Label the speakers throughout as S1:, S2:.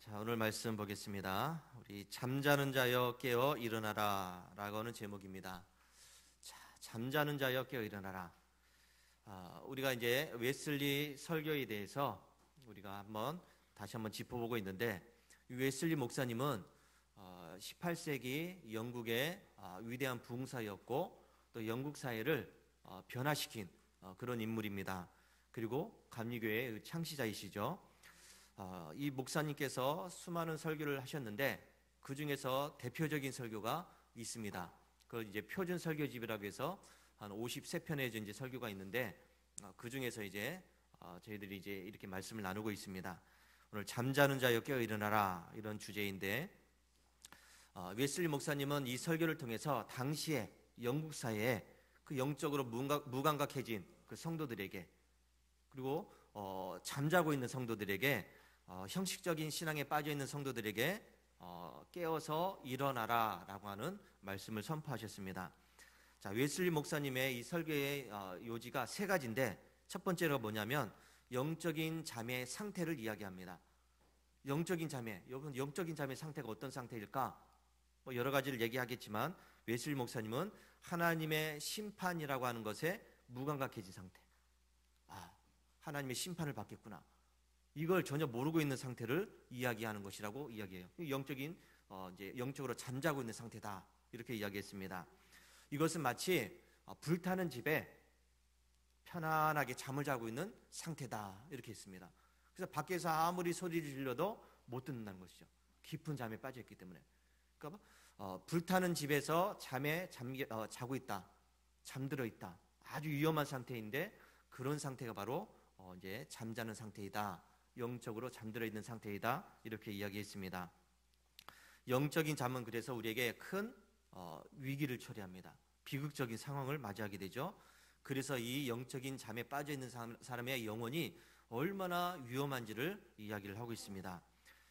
S1: 자, 오늘 말씀 보겠습니다. 우리 잠자는 자여 깨어 일어나라 라고 하는 제목입니다. 자, 잠자는 자여 깨어 일어나라. 우리가 이제 웨슬리 설교에 대해서 우리가 다시 한번 짚어보고 있는데, 이 웨슬리 목사님은 18세기 영국의 위대한 부흥사였고, 또 영국 사회를 변화시킨 그런 인물입니다. 그리고 감리교회의 창시자이시죠. 이 목사님께서 수많은 설교를 하셨는데, 그 중에서 대표적인 설교가 있습니다. 그걸 이제 표준 설교집이라고 해서 한 53편의 이제 설교가 있는데, 그 중에서 이제 저희들이 이제 이렇게 말씀을 나누고 있습니다. 오늘 잠자는 자여 깨어 일어나라, 이런 주제인데, 웨슬리 목사님은 이 설교를 통해서 당시에 영국 사회에 그 영적으로 무감각해진 그 성도들에게, 그리고 잠자고 있는 성도들에게, 형식적인 신앙에 빠져 있는 성도들에게 깨어서 일어나라 라고 하는 말씀을 선포하셨습니다. 자, 웨슬리 목사님의 이 설교의 요지가 세 가지인데, 첫 번째가 뭐냐면 영적인 잠의 상태를 이야기합니다. 영적인 잠의, 여러분, 영적인 잠의 상태가 어떤 상태일까? 여러 가지를 얘기하겠지만, 웨슬리 목사님은 하나님의 심판이라고 하는 것에 무감각해진 상태. 하나님의 심판을 받겠구나, 이걸 전혀 모르고 있는 상태를 이야기하는 것이라고 이야기해요. 이제 영적으로 잠자고 있는 상태다, 이렇게 이야기했습니다. 이것은 마치 불타는 집에 편안하게 잠을 자고 있는 상태다, 이렇게 했습니다. 그래서 밖에서 아무리 소리를 질러도 못 듣는다는 것이죠. 깊은 잠에 빠져 있기 때문에. 그러니까 불타는 집에서 자고 있다, 잠들어 있다, 아주 위험한 상태인데, 그런 상태가 바로 이제 잠자는 상태이다, 영적으로 잠들어 있는 상태이다, 이렇게 이야기했습니다. 영적인 잠은 그래서 우리에게 큰 위기를 초래합니다. 비극적인 상황을 맞이하게 되죠. 그래서 이 영적인 잠에 빠져 있는 사람의 영혼이 얼마나 위험한지를 이야기를 하고 있습니다.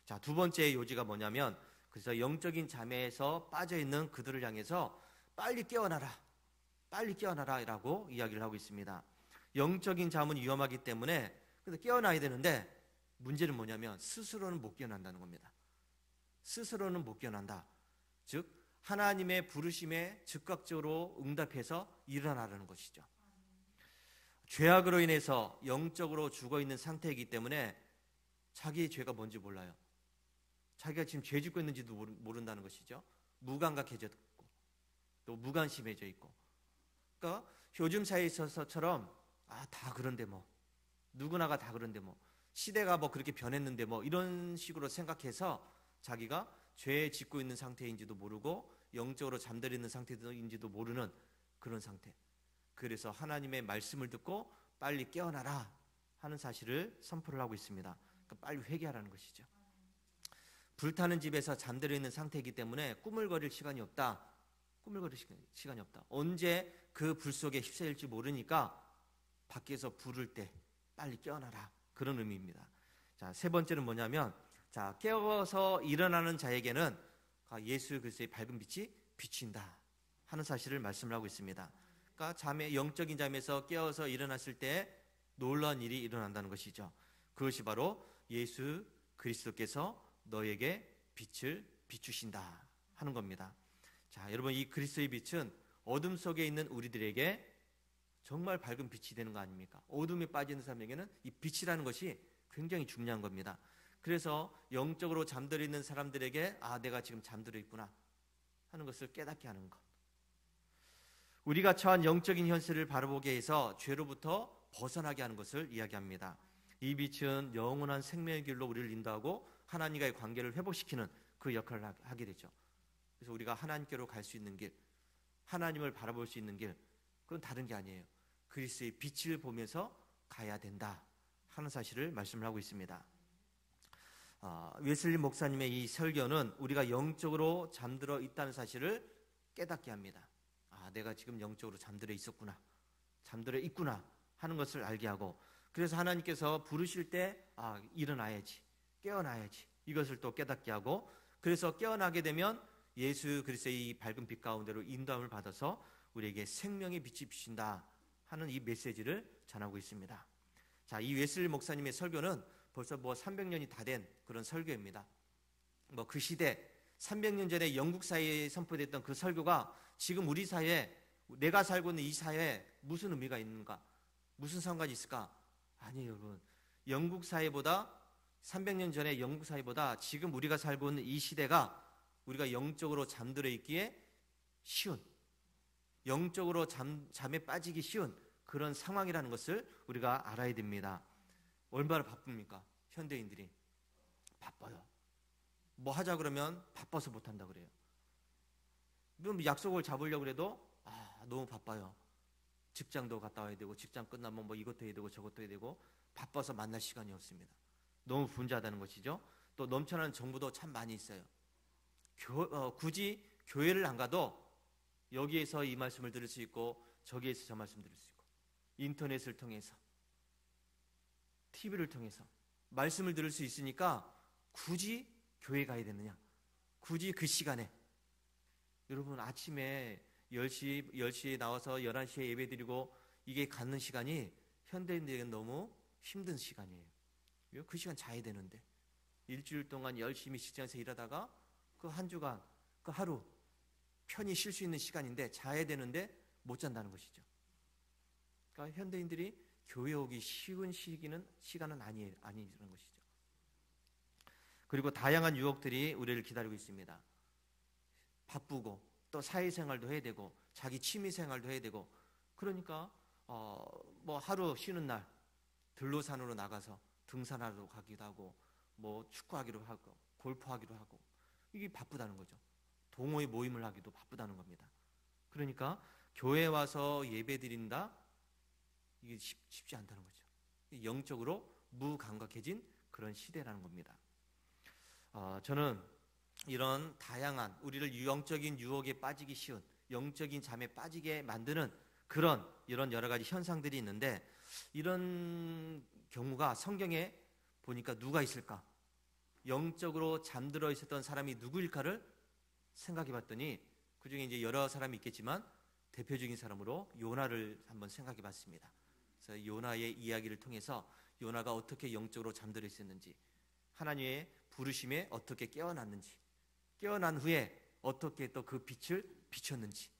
S1: 자, 두 번째 요지가 뭐냐면, 그래서 영적인 잠에서 빠져 있는 그들을 향해서 빨리 깨어나라, 빨리 깨어나라 라고 이야기를 하고 있습니다. 영적인 잠은 위험하기 때문에 깨어나야 되는데, 문제는 뭐냐면 스스로는 못 깨어난다는 겁니다. 스스로는 못 깨어난다. 즉, 하나님의 부르심에 즉각적으로 응답해서 일어나라는 것이죠. 죄악으로 인해서 영적으로 죽어있는 상태이기 때문에 자기의 죄가 뭔지 몰라요. 자기가 지금 죄 짓고 있는지도 모른다는 것이죠. 무감각해졌고 또 무관심해져 있고. 그러니까 요즘 사회에 있어서처럼 다 그런데 누구나가 다 그런데 시대가 그렇게 변했는데 이런 식으로 생각해서 자기가 죄 짓고 있는 상태인지도 모르고 영적으로 잠들어 있는 상태인지도 모르는 그런 상태. 그래서 하나님의 말씀을 듣고 빨리 깨어나라 하는 사실을 선포를 하고 있습니다. 그러니까 빨리 회개하라는 것이죠. 불타는 집에서 잠들어 있는 상태이기 때문에 꾸물거릴 시간이 없다. 꾸물거릴 시간이 없다. 언제 그 불 속에 휩싸일지 모르니까 밖에서 부를 때 빨리 깨어나라, 그런 의미입니다. 자, 세 번째는 뭐냐면, 자, 깨어서 일어나는 자에게는 예수 그리스도의 밝은 빛이 비친다 하는 사실을 말씀을 하고 있습니다. 그러니까 영적인 잠에서 깨어서 일어났을 때 놀라운 일이 일어난다는 것이죠. 그것이 바로 예수 그리스도께서 너에게 빛을 비추신다 하는 겁니다. 자, 여러분, 이 그리스도의 빛은 어둠 속에 있는 우리들에게 정말 밝은 빛이 되는 거 아닙니까? 어둠에 빠지는 사람에게는 이 빛이라는 것이 굉장히 중요한 겁니다. 그래서 영적으로 잠들어 있는 사람들에게 내가 지금 잠들어 있구나 하는 것을 깨닫게 하는 것. 우리가 처한 영적인 현실을 바라보게 해서 죄로부터 벗어나게 하는 것을 이야기합니다. 이 빛은 영원한 생명의 길로 우리를 인도하고 하나님과의 관계를 회복시키는 그 역할을 하게 되죠. 그래서 우리가 하나님께로 갈 수 있는 길, 하나님을 바라볼 수 있는 길, 그건 다른 게 아니에요. 그리스도의 빛을 보면서 가야 된다 하는 사실을 말씀을 하고 있습니다. 웨슬리 목사님의 이 설교는 우리가 영적으로 잠들어 있다는 사실을 깨닫게 합니다. 내가 지금 영적으로 잠들어 있었구나, 잠들어 있구나 하는 것을 알게 하고, 그래서 하나님께서 부르실 때 일어나야지, 깨어나야지, 이것을 또 깨닫게 하고, 그래서 깨어나게 되면 예수 그리스도의 이 밝은 빛 가운데로 인도함을 받아서 우리에게 생명의 빛이 비친다 하는 이 메시지를 전하고 있습니다. 자, 이 웨슬리 목사님의 설교는 벌써 300년이 다 된 그런 설교입니다. 뭐 그 시대 300년 전에 영국 사회에 선포됐던 그 설교가 지금 우리 사회에, 내가 살고 있는 이 사회에 무슨 의미가 있는가? 무슨 상관이 있을까? 아니에요, 여러분. 영국 사회보다 300년 전에 영국 사회보다 지금 우리가 살고 있는 이 시대가 우리가 영적으로 잠들어 있기에 쉬운, 영적으로 잠에 빠지기 쉬운 그런 상황이라는 것을 우리가 알아야 됩니다. 얼마나 바쁩니까? 현대인들이 바빠요. 뭐 하자 그러면 바빠서 못한다 그래요. 약속을 잡으려고 해도 너무 바빠요. 직장도 갔다 와야 되고, 직장 끝나면 뭐 이것도 해야 되고 저것도 해야 되고, 바빠서 만날 시간이 없습니다. 너무 분주하다는 것이죠. 또 넘쳐나는 정보도 참 많이 있어요. 굳이 교회를 안 가도 여기에서 이 말씀을 들을 수 있고, 저기에서 저 말씀 들을 수 있고, 인터넷을 통해서, TV를 통해서 말씀을 들을 수 있으니까 굳이 교회 가야 되느냐? 굳이 그 시간에. 여러분, 아침에 10시에 나와서 11시에 예배 드리고 이게 갖는 시간이 현대인들에게는 너무 힘든 시간이에요. 그 시간 자야 되는데, 일주일 동안 열심히 직장에서 일하다가 그 한 주간, 그 하루 편히 쉴 수 있는 시간인데 자야 되는데 못 잔다는 것이죠. 그러니까 현대인들이 교회 오기 쉬운 시간은 아니라는 것이죠. 그리고 다양한 유혹들이 우리를 기다리고 있습니다. 바쁘고 또 사회생활도 해야 되고 자기 취미생활도 해야 되고, 그러니까 뭐 하루 쉬는 날 들로산으로 나가서 등산하러 가기도 하고, 뭐 축구하기로 하고 골프하기로 하고, 이게 바쁘다는 거죠. 동호회 모임을 하기도 바쁘다는 겁니다. 그러니까 교회 와서 예배 드린다, 이게 쉽지 않다는 거죠. 영적으로 무감각해진 그런 시대라는 겁니다. 저는 이런 다양한 우리를 영적인 유혹에 빠지기 쉬운, 영적인 잠에 빠지게 만드는 이런 여러 가지 현상들이 있는데, 이런 경우가 성경에 보니까 누가 있을까? 영적으로 잠들어 있었던 사람이 누구일까를 생각해 봤더니 그 중에 이제 여러 사람이 있겠지만 대표적인 사람으로 요나를 한번 생각해 봤습니다. 그래서 요나의 이야기를 통해서 요나가 어떻게 영적으로 잠들어 있었는지, 하나님의 부르심에 어떻게 깨어났는지, 깨어난 후에 어떻게 또 그 빛을 비췄는지,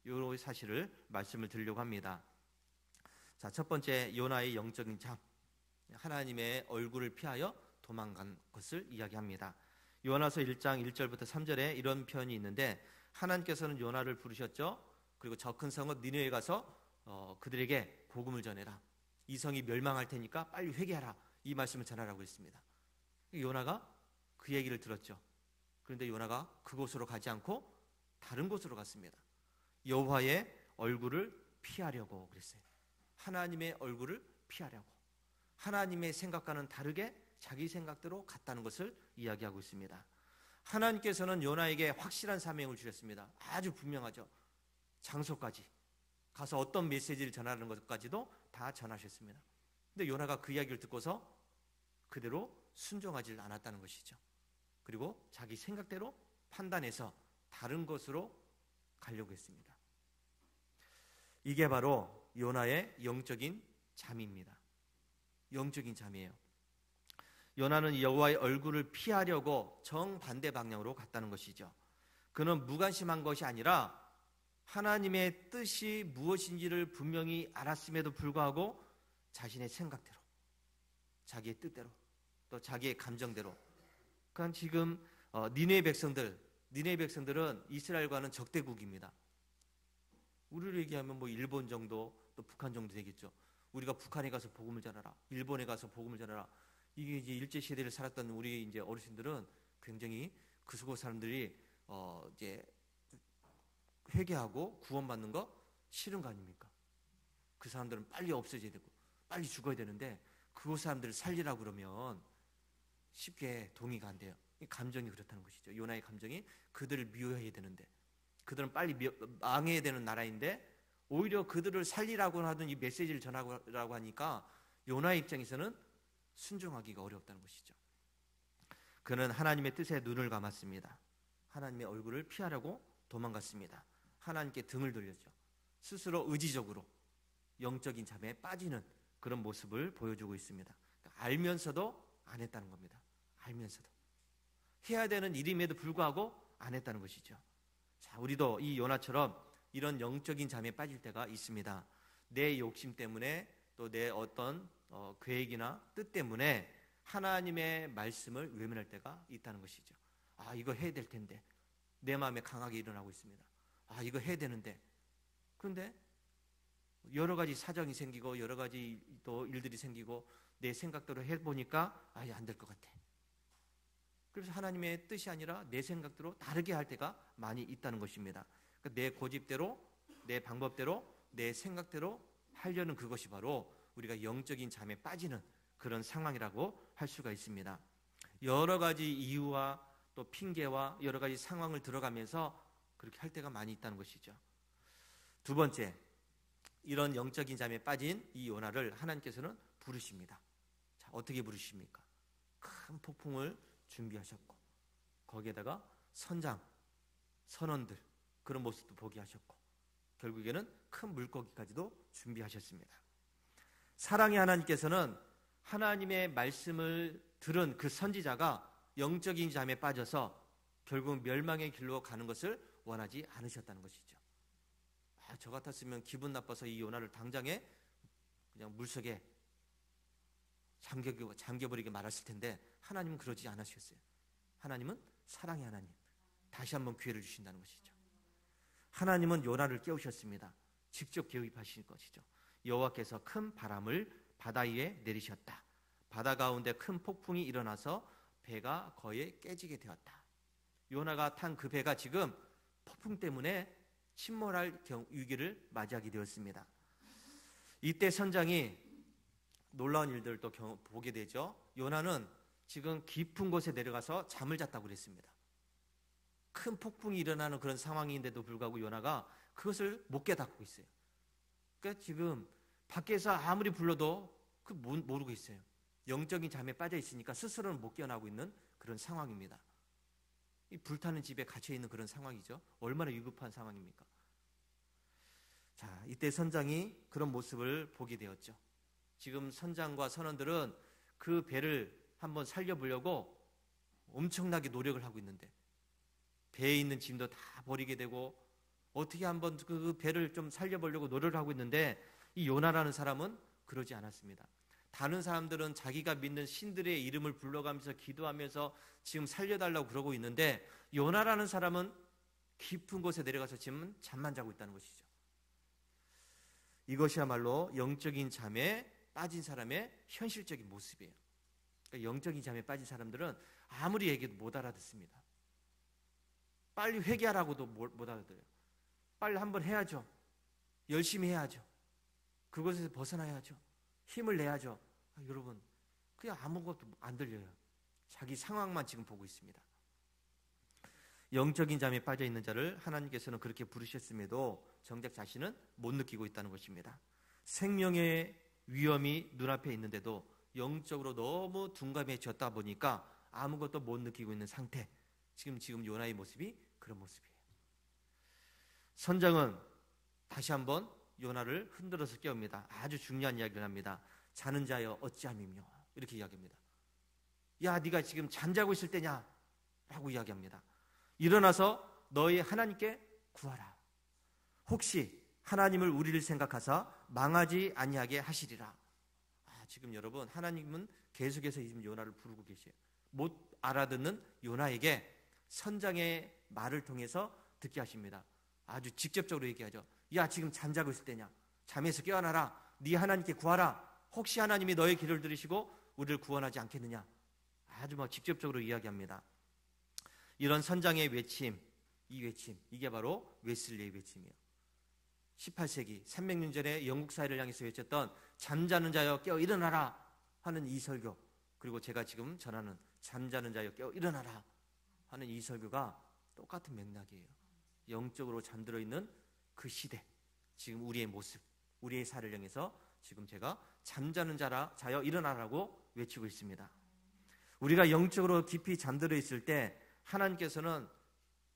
S1: 이 사실을 말씀을 드리려고 합니다. 자, 첫 번째, 요나의 영적인 잠, 하나님의 얼굴을 피하여 도망간 것을 이야기합니다. 요나서 1장 1절부터 3절에 이런 표현이 있는데, 하나님께서는 요나를 부르셨죠. 그리고 저 큰 성읍 니느웨에 가서 그들에게 복음을 전해라. 이 성이 멸망할 테니까 빨리 회개하라. 이 말씀을 전하라고 했습니다. 요나가 그 얘기를 들었죠. 그런데 요나가 그곳으로 가지 않고 다른 곳으로 갔습니다. 여호와의 얼굴을 피하려고 그랬어요. 하나님의 얼굴을 피하려고. 하나님의 생각과는 다르게 자기 생각대로 갔다는 것을 이야기하고 있습니다. 하나님께서는 요나에게 확실한 사명을 주셨습니다. 아주 분명하죠. 장소까지 가서 어떤 메시지를 전하는 것까지도 다 전하셨습니다. 근데 요나가 그 이야기를 듣고서 그대로 순종하지 않았다는 것이죠. 그리고 자기 생각대로 판단해서 다른 곳으로 가려고 했습니다. 이게 바로 요나의 영적인 잠입니다. 영적인 잠이에요. 요나는 여호와의 얼굴을 피하려고 정반대 방향으로 갔다는 것이죠. 그는 무관심한 것이 아니라 하나님의 뜻이 무엇인지를 분명히 알았음에도 불구하고 자신의 생각대로, 자기의 뜻대로, 또 자기의 감정대로. 그러니까 지금 니느웨 백성들은 이스라엘과는 적대국입니다. 우리로 얘기하면 뭐 일본 정도, 또 북한 정도 되겠죠. 우리가 북한에 가서 복음을 전하라, 일본에 가서 복음을 전하라. 이게 이제 일제 시대를 살았던 우리 이제 어르신들은 굉장히 그 속의 사람들이 이제 회개하고 구원받는 거 싫은 거 아닙니까? 그 사람들은 빨리 없어져야 되고 빨리 죽어야 되는데 그 사람들을 살리라고 그러면 쉽게 동의가 안 돼요. 감정이 그렇다는 것이죠. 요나의 감정이 그들을 미워해야 되는데, 그들은 빨리 망해야 되는 나라인데 오히려 그들을 살리라고 하던 이 메시지를 전하라고 하니까 요나의 입장에서는 순종하기가 어렵다는 것이죠. 그는 하나님의 뜻에 눈을 감았습니다. 하나님의 얼굴을 피하려고 도망갔습니다. 하나님께 등을 돌렸죠. 스스로 의지적으로 영적인 잠에 빠지는 그런 모습을 보여주고 있습니다. 그러니까 알면서도 안 했다는 겁니다. 알면서도. 해야 되는 일임에도 불구하고 안 했다는 것이죠. 자, 우리도 이 요나처럼 이런 영적인 잠에 빠질 때가 있습니다. 내 욕심 때문에 또 내 어떤 계획이나 뜻 때문에 하나님의 말씀을 외면할 때가 있다는 것이죠. 아, 이거 해야 될 텐데. 내 마음에 강하게 일어나고 있습니다. 아, 이거 해야 되는데. 그런데 여러 가지 사정이 생기고 여러 가지 또 일들이 생기고 내 생각대로 해보니까 아예 안 될 것 같아. 그래서 하나님의 뜻이 아니라 내 생각대로 다르게 할 때가 많이 있다는 것입니다. 그러니까 내 고집대로, 내 방법대로, 내 생각대로 하려는 그것이 바로 우리가 영적인 잠에 빠지는 그런 상황이라고 할 수가 있습니다. 여러 가지 이유와 또 핑계와 여러 가지 상황을 들어가면서 그렇게 할 때가 많이 있다는 것이죠. 두 번째, 이런 영적인 잠에 빠진 이 요나를 하나님께서는 부르십니다. 자, 어떻게 부르십니까? 큰 폭풍을 준비하셨고 거기에다가 선장, 선원들 그런 모습도 보게 하셨고 결국에는 큰 물고기까지도 준비하셨습니다. 사랑의 하나님께서는 하나님의 말씀을 들은 그 선지자가 영적인 잠에 빠져서 결국 멸망의 길로 가는 것을 원하지 않으셨다는 것이죠. 아, 저 같았으면 기분 나빠서 이 요나를 당장에 그냥 물속에 잠겨버리게 말았을 텐데 하나님은 그러지 않으셨어요. 하나님은 사랑의 하나님, 다시 한번 기회를 주신다는 것이죠. 하나님은 요나를 깨우셨습니다. 직접 개입하신 것이죠. 여호와께서 큰 바람을 바다 위에 내리셨다. 바다 가운데 큰 폭풍이 일어나서 배가 거의 깨지게 되었다. 요나가 탄 그 배가 지금 폭풍 때문에 침몰할 위기를 맞이하게 되었습니다. 이때 선장이 놀라운 일들을 또 보게 되죠. 요나는 지금 깊은 곳에 내려가서 잠을 잤다고 그랬습니다. 큰 폭풍이 일어나는 그런 상황인데도 불구하고 요나가 그것을 못 깨닫고 있어요. 그러니까 지금 밖에서 아무리 불러도 모르고 있어요. 영적인 잠에 빠져 있으니까 스스로는 못 깨어나고 있는 그런 상황입니다. 이 불타는 집에 갇혀 있는 그런 상황이죠. 얼마나 위급한 상황입니까? 자, 이때 선장이 그런 모습을 보게 되었죠. 지금 선장과 선원들은 그 배를 한번 살려보려고 엄청나게 노력을 하고 있는데 배에 있는 짐도 다 버리게 되고 어떻게 한번 그 배를 좀 살려보려고 노력을 하고 있는데 이 요나라는 사람은 그러지 않았습니다. 다른 사람들은 자기가 믿는 신들의 이름을 불러가면서 기도하면서 지금 살려달라고 그러고 있는데 요나라는 사람은 깊은 곳에 내려가서 지금 잠만 자고 있다는 것이죠. 이것이야말로 영적인 잠에 빠진 사람의 현실적인 모습이에요. 그러니까 영적인 잠에 빠진 사람들은 아무리 얘기해도 못 알아듣습니다. 빨리 회개하라고도 못 알아들어요. 빨리 한번 해야죠. 열심히 해야죠. 그것에서 벗어나야죠. 힘을 내야죠. 여러분, 그냥 아무것도 안 들려요. 자기 상황만 지금 보고 있습니다. 영적인 잠에 빠져 있는 자를 하나님께서는 그렇게 부르셨음에도 정작 자신은 못 느끼고 있다는 것입니다. 생명의 위험이 눈앞에 있는데도 영적으로 너무 둔감해졌다 보니까 아무것도 못 느끼고 있는 상태. 지금 요나의 모습이 그런 모습이에요. 선장은 다시 한번 요나를 흔들어서 깨웁니다. 아주 중요한 이야기를 합니다. 자는 자여 어찌함이며 이렇게 이야기합니다. 야, 네가 지금 잠자고 있을 때냐? 라고 이야기합니다. 일어나서 너희 하나님께 구하라. 혹시 하나님을 우리를 생각하사 망하지 아니하게 하시리라. 지금 여러분, 하나님은 계속해서 지금 요나를 부르고 계세요. 못 알아듣는 요나에게 선장의 말을 통해서 듣게 하십니다. 아주 직접적으로 얘기하죠. 야, 지금 잠자고 있을 때냐? 잠에서 깨어나라. 네 하나님께 구하라. 혹시 하나님이 너의 기도를 들으시고 우리를 구원하지 않겠느냐? 아주 직접적으로 이야기합니다. 이런 선장의 외침, 이 외침, 이게 바로 웨슬리의 외침이에요. 18세기 300년 전에 영국 사회를 향해서 외쳤던 잠자는 자여 깨어 일어나라 하는 이 설교, 그리고 제가 지금 전하는 잠자는 자여 깨어 일어나라 하는 이 설교가 똑같은 맥락이에요. 영적으로 잠들어 있는 그 시대, 지금 우리의 모습, 우리의 사를 향해서 지금 제가 잠자는 자여 일어나라고 외치고 있습니다. 우리가 영적으로 깊이 잠들어 있을 때 하나님께서는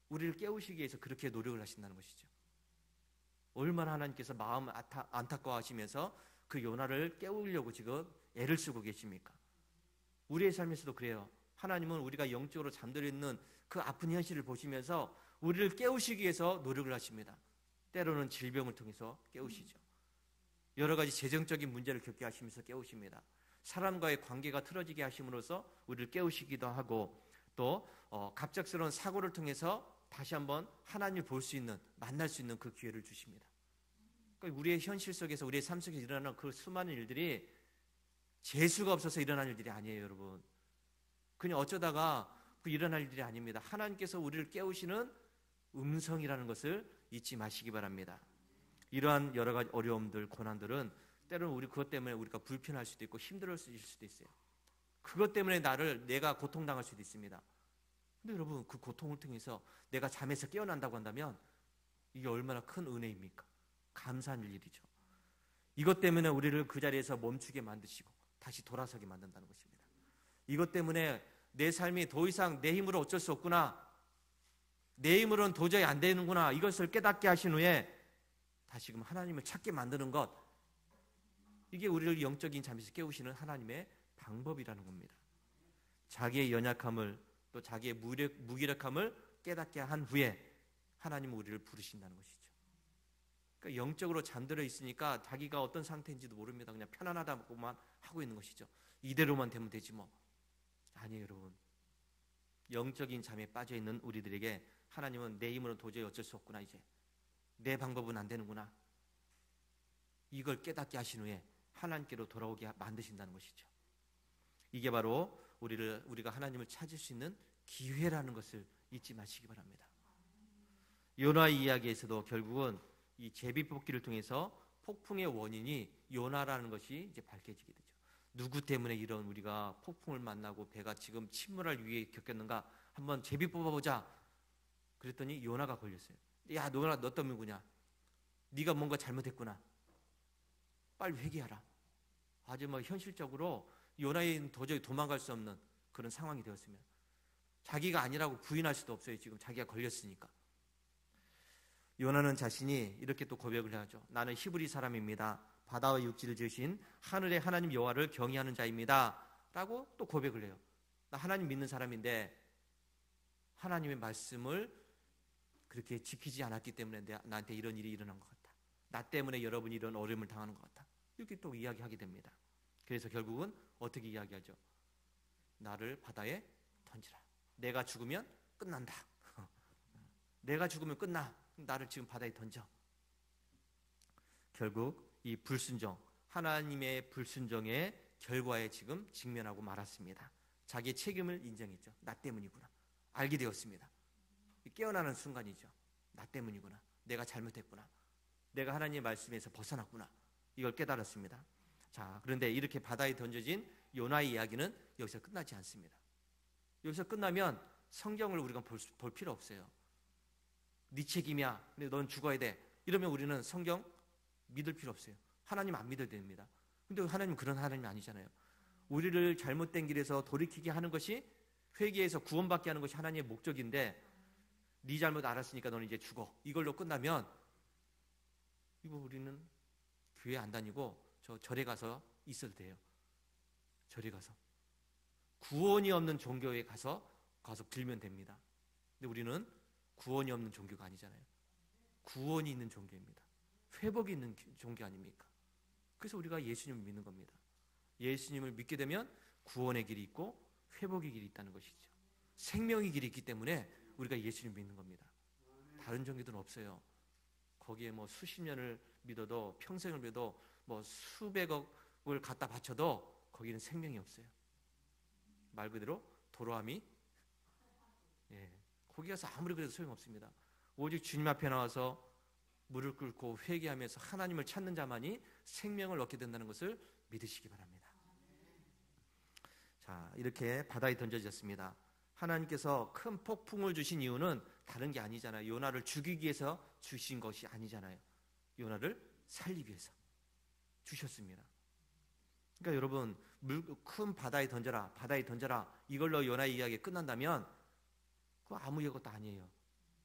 S1: 우리를 깨우시기 위해서 그렇게 노력을 하신다는 것이죠. 얼마나 하나님께서 마음 안타까워하시면서 그 요나를 깨우려고 지금 애를 쓰고 계십니까? 우리의 삶에서도 그래요. 하나님은 우리가 영적으로 잠들어 있는 그 아픈 현실을 보시면서 우리를 깨우시기 위해서 노력을 하십니다. 때로는 질병을 통해서 깨우시죠. 여러 가지 재정적인 문제를 겪게 하시면서 깨우십니다. 사람과의 관계가 틀어지게 하심으로써 우리를 깨우시기도 하고, 또 갑작스러운 사고를 통해서 다시 한번 하나님을 볼 수 있는, 만날 수 있는 그 기회를 주십니다. 그러니까 우리의 현실 속에서, 우리의 삶 속에서 일어나는 그 수많은 일들이 재수가 없어서 일어난 일들이 아니에요, 여러분. 그냥 어쩌다가 일어날 일들이 아닙니다. 하나님께서 우리를 깨우시는 음성이라는 것을 잊지 마시기 바랍니다. 이러한 여러 가지 어려움들, 고난들은 때로는 우리 그것 때문에 우리가 불편할 수도 있고 힘들어질 수도 있어요. 그것 때문에 내가 고통당할 수도 있습니다. 근데 여러분, 그 고통을 통해서 내가 잠에서 깨어난다고 한다면 이게 얼마나 큰 은혜입니까? 감사한 일이죠. 이것 때문에 우리를 그 자리에서 멈추게 만드시고 다시 돌아서게 만든다는 것입니다. 이것 때문에 내 삶이 더 이상 내 힘으로 어쩔 수 없구나, 내 힘으로는 도저히 안 되는구나, 이것을 깨닫게 하신 후에 다시금 하나님을 찾게 만드는 것, 이게 우리를 영적인 잠에서 깨우시는 하나님의 방법이라는 겁니다. 자기의 연약함을, 또 자기의 무기력함을 깨닫게 한 후에 하나님은 우리를 부르신다는 것이죠. 그러니까 영적으로 잠들어 있으니까 자기가 어떤 상태인지도 모릅니다. 그냥 편안하다고만 하고 있는 것이죠. 이대로만 되면 되지 뭐. 아니에요, 여러분. 영적인 잠에 빠져 있는 우리들에게 하나님은 내 힘으로는 도저히 어쩔 수 없구나, 이제 내 방법은 안 되는구나, 이걸 깨닫게 하신 후에 하나님께로 돌아오게 만드신다는 것이죠. 이게 바로 우리가 하나님을 찾을 수 있는 기회라는 것을 잊지 마시기 바랍니다. 요나의 이야기에서도 결국은 이 제비뽑기를 통해서 폭풍의 원인이 요나라는 것이 이제 밝혀지게 되죠. 누구 때문에 이런 우리가 폭풍을 만나고 배가 지금 침몰할 위기에 겪었는가, 한번 제비 뽑아보자. 그랬더니 요나가 걸렸어요. 야, 요나, 너 때문이구나. 네가 뭔가 잘못했구나. 빨리 회개하라. 아주 현실적으로 요나는 도저히 도망갈 수 없는 그런 상황이 되었습니다. 자기가 아니라고 부인할 수도 없어요. 지금 자기가 걸렸으니까. 요나는 자신이 이렇게 또 고백을 하죠. 나는 히브리 사람입니다. 바다와 육지를 지으신 하늘의 하나님 여호와를 경외하는 자입니다. 라고 또 고백을 해요. 나 하나님 믿는 사람인데 하나님의 말씀을 그렇게 지키지 않았기 때문에 나한테 이런 일이 일어난 것 같다. 나 때문에 여러분이 이런 어려움을 당하는 것 같다. 이렇게 또 이야기하게 됩니다. 그래서 결국은 어떻게 이야기하죠? 나를 바다에 던지라. 내가 죽으면 끝난다. 내가 죽으면 끝나. 나를 지금 바다에 던져. 결국 이 불순종, 하나님의 불순종의 결과에 지금 직면하고 말았습니다. 자기의 책임을 인정했죠. 나 때문이구나. 알게 되었습니다. 깨어나는 순간이죠. 나 때문이구나. 내가 잘못했구나. 내가 하나님의 말씀에서 벗어났구나. 이걸 깨달았습니다. 자, 그런데 이렇게 바다에 던져진 요나의 이야기는 여기서 끝나지 않습니다. 여기서 끝나면 성경을 우리가 볼 필요 없어요. 네 책임이야. 근데 넌 죽어야 돼. 이러면 우리는 성경 믿을 필요 없어요. 하나님 안 믿어도 됩니다. 근데 하나님은 그런 하나님이 아니잖아요. 우리를 잘못된 길에서 돌이키게 하는 것이, 회개해서 구원받게 하는 것이 하나님의 목적인데, 네 잘못 알았으니까 너는 이제 죽어. 이걸로 끝나면 이거 우리는 교회 안 다니고 저 절에 가서 있어도 돼요. 절에 가서 구원이 없는 종교에 가서 빌면 됩니다. 근데 우리는 구원이 없는 종교가 아니잖아요. 구원이 있는 종교입니다. 회복이 있는 종교 아닙니까? 그래서 우리가 예수님을 믿는 겁니다. 예수님을 믿게 되면 구원의 길이 있고 회복의 길이 있다는 것이죠. 생명의 길이 있기 때문에 우리가 예수님을 믿는 겁니다. 다른 종교들은 없어요. 거기에 수십 년을 믿어도, 평생을 믿어도, 수백억을 갖다 바쳐도 거기는 생명이 없어요. 말 그대로 도로함이, 거기 가서 아무리 그래도 소용없습니다. 오직 주님 앞에 나와서 무릎 꿇고 회개하면서 하나님을 찾는 자만이 생명을 얻게 된다는 것을 믿으시기 바랍니다. 자, 이렇게 바다에 던져졌습니다. 하나님께서 큰 폭풍을 주신 이유는 다른 게 아니잖아요. 요나를 죽이기 위해서 주신 것이 아니잖아요. 요나를 살리기 위해서 주셨습니다. 그러니까 여러분, 큰 바다에 던져라, 바다에 던져라, 이걸로 요나의 이야기가 끝난다면 그거 아무 것도 아니에요.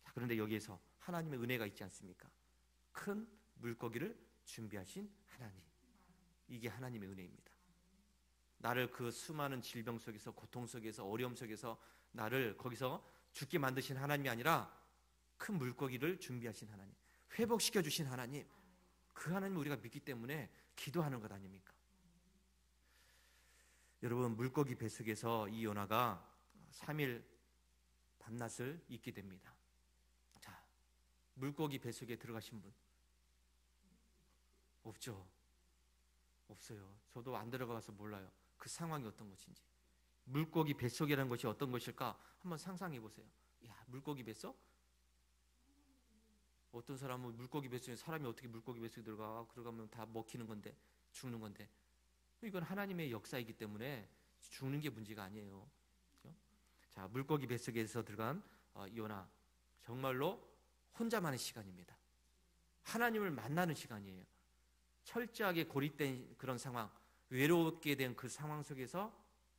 S1: 자, 그런데 여기에서 하나님의 은혜가 있지 않습니까? 큰 물고기를 준비하신 하나님, 이게 하나님의 은혜입니다. 나를 그 수많은 질병 속에서, 고통 속에서, 어려움 속에서 나를 거기서 죽게 만드신 하나님이 아니라 큰 물고기를 준비하신 하나님, 회복시켜 주신 하나님, 그 하나님을 우리가 믿기 때문에 기도하는 것 아닙니까? 여러분, 물고기 뱃속에서 이 요나가 3일 밤낮을 잊게 됩니다. 자, 물고기 뱃속에 들어가신 분 없죠? 없어요. 저도 안 들어가서 몰라요. 그 상황이 어떤 것인지. 물고기 뱃속이라는 것이 어떤 것일까? 한번 상상해 보세요. 야, 물고기 뱃속? 어떤 사람은 물고기 뱃속에, 사람이 어떻게 물고기 뱃속에 들어가면 다 먹히는 건데, 죽는 건데, 이건 하나님의 역사이기 때문에 죽는 게 문제가 아니에요. 그렇죠? 자, 물고기 뱃속에서 들어간 요나, 정말로 혼자만의 시간입니다. 하나님을 만나는 시간이에요. 철저하게 고립된 그런 상황, 외롭게 된 그 상황 속에서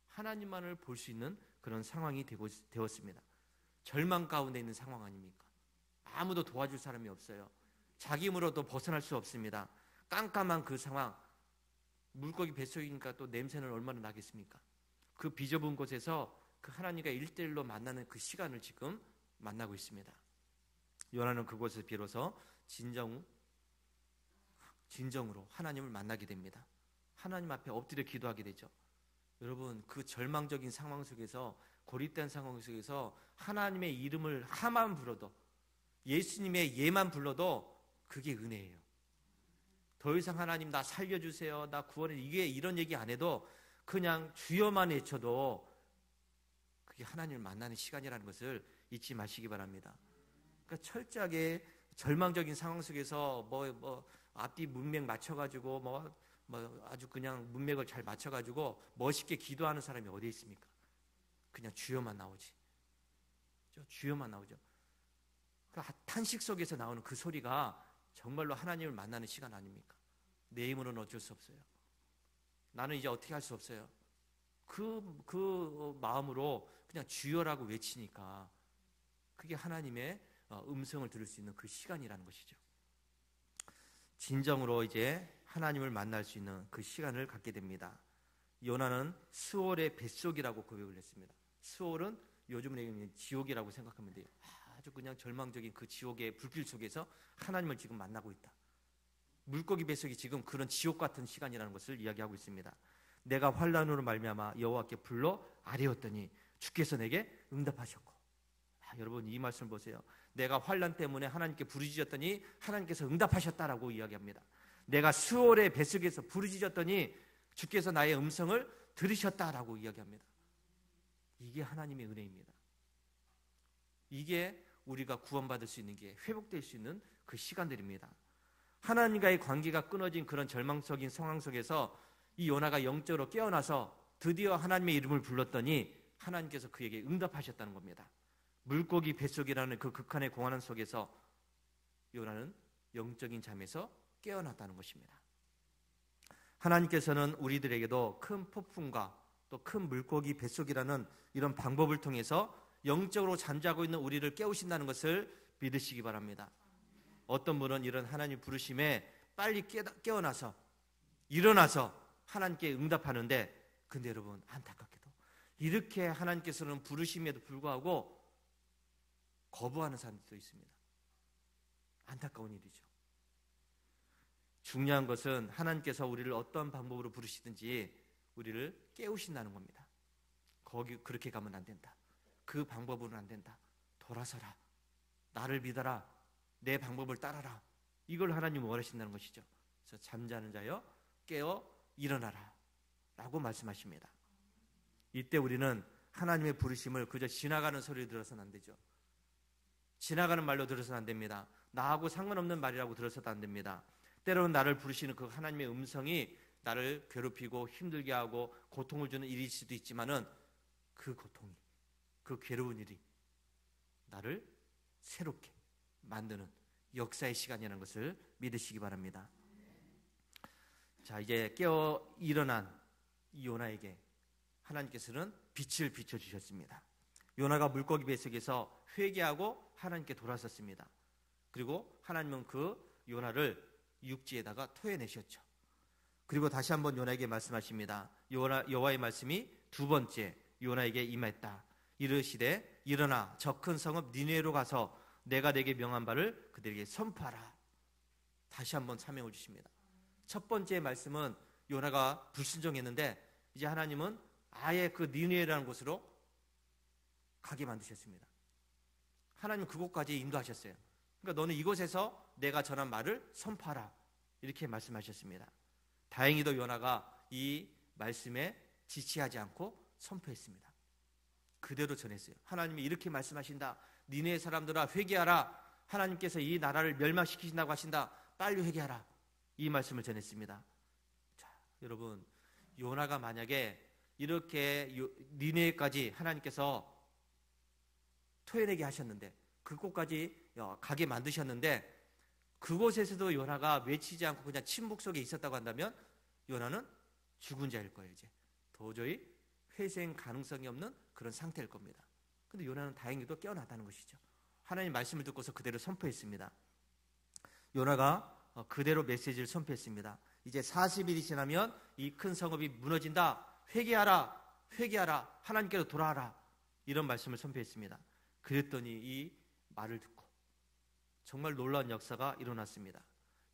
S1: 하나님만을 볼 수 있는 그런 상황이 되었습니다. 절망 가운데 있는 상황 아닙니까? 아무도 도와줄 사람이 없어요. 자기 힘으로도 벗어날 수 없습니다. 깜깜한 그 상황, 물고기 뱃속이니까 또 냄새는 얼마나 나겠습니까? 그 비좁은 곳에서 그 하나님과 1대1로 만나는 그 시간을 지금 만나고 있습니다. 요나는 그곳에서 비로소 진정으로 하나님을 만나게 됩니다. 하나님 앞에 엎드려 기도하게 되죠. 여러분, 그 절망적인 상황 속에서, 고립된 상황 속에서 하나님의 이름을 하만 불러도, 예수님의 예만 불러도 그게 은혜예요. 더 이상 하나님 나 살려주세요, 나 구원해, 이게 이런 얘기 안 해도 그냥 주여만 외쳐도 그게 하나님을 만나는 시간이라는 것을 잊지 마시기 바랍니다. 그러니까 철저하게 절망적인 상황 속에서 앞뒤 문맥 맞춰가지고 아주 그냥 문맥을 잘 맞춰가지고 멋있게 기도하는 사람이 어디 있습니까? 그냥 주여만 나오지. 주여만 나오죠. 그 탄식 속에서 나오는 그 소리가 정말로 하나님을 만나는 시간 아닙니까? 내 힘으로는 어쩔 수 없어요. 나는 이제 어떻게 할 수 없어요. 그 마음으로 그냥 주여라고 외치니까 그게 하나님의 음성을 들을 수 있는 그 시간이라는 것이죠. 진정으로 이제 하나님을 만날 수 있는 그 시간을 갖게 됩니다. 요나는 스올의 뱃속이라고 고백을 했습니다. 스올은 요즘은 얘기하면 지옥이라고 생각하면 돼요. 아주 그냥 절망적인 그 지옥의 불길 속에서 하나님을 지금 만나고 있다. 물고기 뱃속이 지금 그런 지옥 같은 시간이라는 것을 이야기하고 있습니다. 내가 환난으로 말미암아 여호와께 불러 아뢰었더니 주께서 내게 응답하셨고. 여러분, 이 말씀 보세요. 내가 환난 때문에 하나님께 부르짖었더니 하나님께서 응답하셨다라고 이야기합니다. 내가 스올의 뱃속에서 부르짖었더니 주께서 나의 음성을 들으셨다라고 이야기합니다. 이게 하나님의 은혜입니다. 이게 우리가 구원받을 수 있는 게, 회복될 수 있는 그 시간들입니다. 하나님과의 관계가 끊어진 그런 절망적인 상황 속에서 이 요나가 영적으로 깨어나서 드디어 하나님의 이름을 불렀더니 하나님께서 그에게 응답하셨다는 겁니다. 물고기 뱃속이라는 그 극한의 공허함 속에서 요나는 영적인 잠에서 깨어났다는 것입니다. 하나님께서는 우리들에게도 큰 폭풍과 또 큰 물고기 뱃속이라는 이런 방법을 통해서 영적으로 잠자고 있는 우리를 깨우신다는 것을 믿으시기 바랍니다. 어떤 분은 이런 하나님 부르심에 빨리 깨어나서 일어나서 하나님께 응답하는데, 근데 여러분, 안타깝게도 이렇게 하나님께서는 부르심에도 불구하고 거부하는 사람들도 있습니다. 안타까운 일이죠. 중요한 것은 하나님께서 우리를 어떤 방법으로 부르시든지 우리를 깨우신다는 겁니다. 그렇게 가면 안 된다. 그 방법으로는 안 된다. 돌아서라. 나를 믿어라. 내 방법을 따라라. 이걸 하나님은 원하신다는 것이죠. 그래서 잠자는 자여 깨어 일어나라 라고 말씀하십니다. 이때 우리는 하나님의 부르심을 그저 지나가는 소리를 들어서는 안 되죠. 지나가는 말로 들어서는 안 됩니다. 나하고 상관없는 말이라고 들어서도 안 됩니다. 때로는 나를 부르시는 그 하나님의 음성이 나를 괴롭히고 힘들게 하고 고통을 주는 일일 수도 있지만은 그 고통이, 그 괴로운 일이 나를 새롭게 만드는 역사의 시간이라는 것을 믿으시기 바랍니다. 자, 이제 깨어 일어난 이 요나에게 하나님께서는 빛을 비춰주셨습니다. 요나가 물고기 뱃속에서 회개하고 하나님께 돌아섰습니다. 그리고 하나님은 그 요나를 육지에다가 토해내셨죠. 그리고 다시 한번 요나에게 말씀하십니다. 여호와의 말씀이 두 번째 요나에게 임했다. 이르시되 일어나 저 큰 성읍 니느웨로 가서 내가 내게 명한 바를 그들에게 선포하라. 다시 한번 사명을 주십니다. 첫 번째 말씀은 요나가 불순종했는데 이제 하나님은 아예 그 니느웨라는 곳으로 가게 만드셨습니다. 하나님 그곳까지 인도하셨어요. 그러니까 너는 이곳에서 내가 전한 말을 선포하라. 이렇게 말씀하셨습니다. 다행히도 요나가 이 말씀에 지체하지 않고 선포했습니다. 그대로 전했어요. 하나님이 이렇게 말씀하신다. 니네 사람들아 회개하라. 하나님께서 이 나라를 멸망시키신다고 하신다. 빨리 회개하라. 이 말씀을 전했습니다. 자, 여러분, 요나가 만약에 이렇게 니네까지 하나님께서 토해내게 하셨는데 그곳까지 가게 만드셨는데 그곳에서도 요나가 외치지 않고 그냥 침묵 속에 있었다고 한다면 요나는 죽은 자일 거예요. 이제 도저히 회생 가능성이 없는 그런 상태일 겁니다. 근데 요나는 다행히도 깨어났다는 것이죠. 하나님 말씀을 듣고서 그대로 선포했습니다. 요나가 그대로 메시지를 선포했습니다. 이제 40일이 지나면 이 큰 성읍이 무너진다. 회개하라. 회개하라. 하나님께로 돌아와라. 이런 말씀을 선포했습니다. 그랬더니 이 말을 듣고 정말 놀라운 역사가 일어났습니다.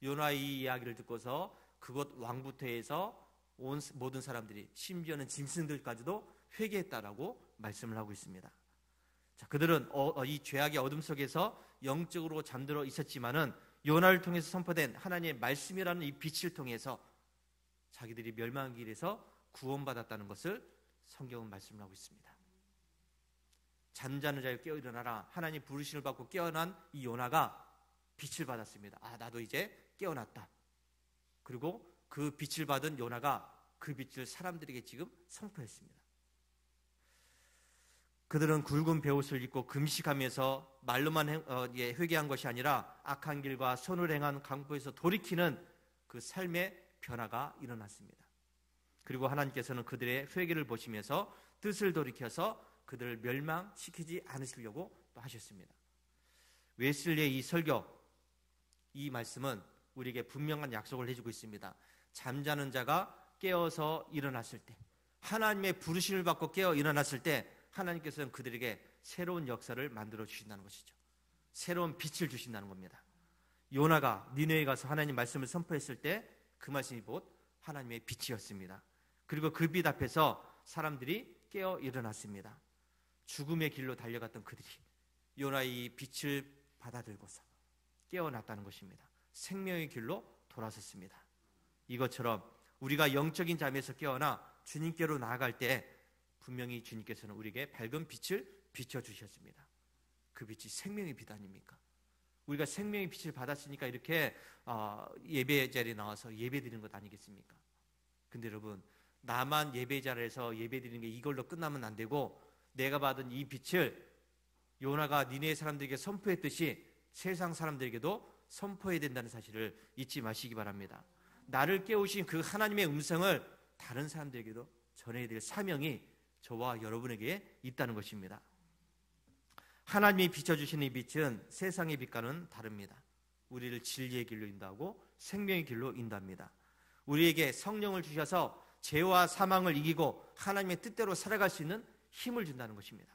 S1: 요나의 이 이야기를 듣고서 그곳 왕부터해서 온 모든 사람들이 심지어는 짐승들까지도 회개했다라고 말씀을 하고 있습니다. 자, 그들은 이 죄악의 어둠 속에서 영적으로 잠들어 있었지만은 요나를 통해서 선포된 하나님의 말씀이라는 이 빛을 통해서 자기들이 멸망의 길에서 구원받았다는 것을 성경은 말씀을 하고 있습니다. 잠자는 자여 깨어 일어나라. 하나님 부르심을 받고 깨어난 이 요나가 빛을 받았습니다. 아, 나도 이제 깨어났다. 그리고 그 빛을 받은 요나가 그 빛을 사람들에게 지금 선포했습니다. 그들은 굵은 베옷을 입고 금식하면서 말로만 회개한 것이 아니라 악한 길과 선을 행한 강포에서 돌이키는 그 삶의 변화가 일어났습니다. 그리고 하나님께서는 그들의 회개를 보시면서 뜻을 돌이켜서 그들을 멸망시키지 않으시려고 또 하셨습니다. 웨슬리의 이 설교, 이 말씀은 우리에게 분명한 약속을 해주고 있습니다. 잠자는 자가 깨어서 일어났을 때, 하나님의 부르심을 받고 깨어 일어났을 때 하나님께서는 그들에게 새로운 역사를 만들어 주신다는 것이죠. 새로운 빛을 주신다는 겁니다. 요나가 니느웨에 가서 하나님 말씀을 선포했을 때 그 말씀이 곧 하나님의 빛이었습니다. 그리고 그 빛 앞에서 사람들이 깨어 일어났습니다. 죽음의 길로 달려갔던 그들이 요나의 이 빛을 받아들고서 깨어났다는 것입니다. 생명의 길로 돌아섰습니다. 이것처럼 우리가 영적인 잠에서 깨어나 주님께로 나아갈 때 분명히 주님께서는 우리에게 밝은 빛을 비춰주셨습니다. 그 빛이 생명의 빛 아닙니까? 우리가 생명의 빛을 받았으니까 이렇게 예배 자리에 나와서 예배 드리는 것 아니겠습니까? 근데 여러분, 나만 예배 자리에서 예배 드리는 게 이걸로 끝나면 안 되고 내가 받은 이 빛을 요나가 니느웨 사람들에게 선포했듯이 세상 사람들에게도 선포해야 된다는 사실을 잊지 마시기 바랍니다. 나를 깨우신 그 하나님의 음성을 다른 사람들에게도 전해야 될 사명이 저와 여러분에게 있다는 것입니다. 하나님이 비춰주신 이 빛은 세상의 빛과는 다릅니다. 우리를 진리의 길로 인도하고 생명의 길로 인도합니다. 우리에게 성령을 주셔서 죄와 사망을 이기고 하나님의 뜻대로 살아갈 수 있는 힘을 준다는 것입니다.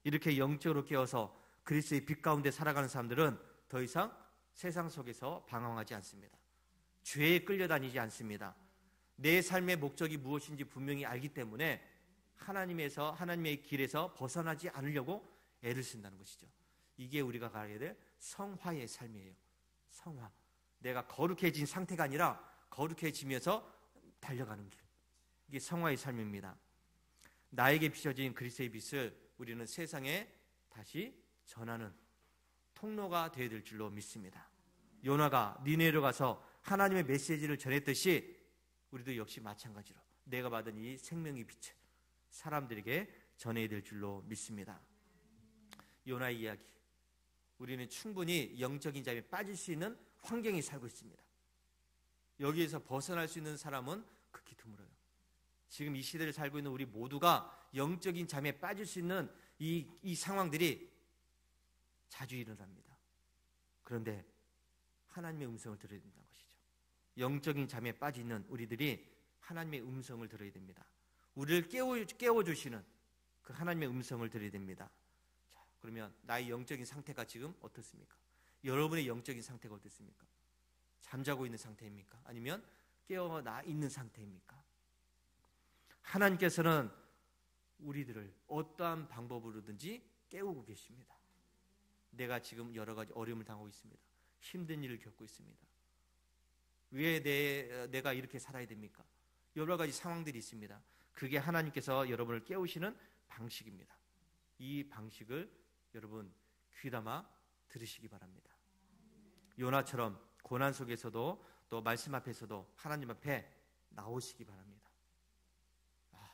S1: 이렇게 영적으로 깨어서 그리스도의 빛 가운데 살아가는 사람들은 더 이상 세상 속에서 방황하지 않습니다. 죄에 끌려다니지 않습니다. 내 삶의 목적이 무엇인지 분명히 알기 때문에 하나님의 길에서 벗어나지 않으려고 애를 쓴다는 것이죠. 이게 우리가 가야 될 성화의 삶이에요. 성화. 내가 거룩해진 상태가 아니라 거룩해지면서 달려가는 길. 이게 성화의 삶입니다. 나에게 비춰진 그리스도의 빛을 우리는 세상에 다시 전하는 통로가 되어야 될 줄로 믿습니다. 요나가 니느웨로 가서 하나님의 메시지를 전했듯이 우리도 역시 마찬가지로 내가 받은 이 생명의 빛을 사람들에게 전해야 될 줄로 믿습니다. 요나의 이야기, 우리는 충분히 영적인 잠에 빠질 수 있는 환경에 살고 있습니다. 여기에서 벗어날 수 있는 사람은 극히 드물어요. 지금 이 시대를 살고 있는 우리 모두가 영적인 잠에 빠질 수 있는 이 상황들이 자주 일어납니다. 그런데 하나님의 음성을 들어야 된다는 것이죠. 영적인 잠에 빠져 있는 우리들이 하나님의 음성을 들어야 됩니다. 우리를 깨워주시는 그 하나님의 음성을 들어야 됩니다. 자, 그러면 나의 영적인 상태가 지금 어떻습니까? 여러분의 영적인 상태가 어떻습니까? 잠자고 있는 상태입니까? 아니면 깨어나 있는 상태입니까? 하나님께서는 우리들을 어떠한 방법으로든지 깨우고 계십니다. 내가 지금 여러 가지 어려움을 당하고 있습니다. 힘든 일을 겪고 있습니다. 왜 내가 이렇게 살아야 됩니까? 여러 가지 상황들이 있습니다. 그게 하나님께서 여러분을 깨우시는 방식입니다. 이 방식을 여러분 귀담아 들으시기 바랍니다. 요나처럼 고난 속에서도 또 말씀 앞에서도 하나님 앞에 나오시기 바랍니다.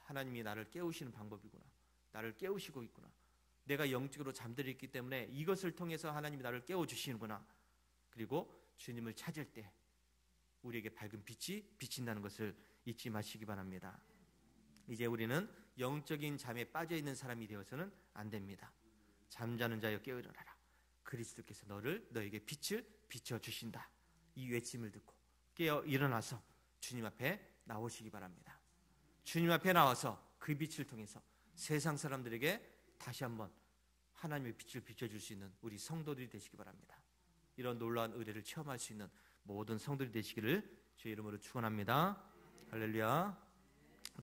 S1: 하나님이 나를 깨우시는 방법이구나. 나를 깨우시고 있구나. 내가 영적으로 잠들어 있기 때문에 이것을 통해서 하나님이 나를 깨워주시는구나. 그리고 주님을 찾을 때 우리에게 밝은 빛이 비친다는 것을 잊지 마시기 바랍니다. 이제 우리는 영적인 잠에 빠져있는 사람이 되어서는 안 됩니다. 잠자는 자여 깨어 일어나라. 그리스도께서 너에게 빛을 비춰주신다. 이 외침을 듣고 깨어 일어나서 주님 앞에 나오시기 바랍니다. 주님 앞에 나와서 그 빛을 통해서 세상 사람들에게 다시 한번 하나님의 빛을 비춰줄 수 있는 우리 성도들이 되시기 바랍니다. 이런 놀라운 은혜를 체험할 수 있는 모든 성도들이 되시기를 주의 이름으로 축원합니다. 할렐루야.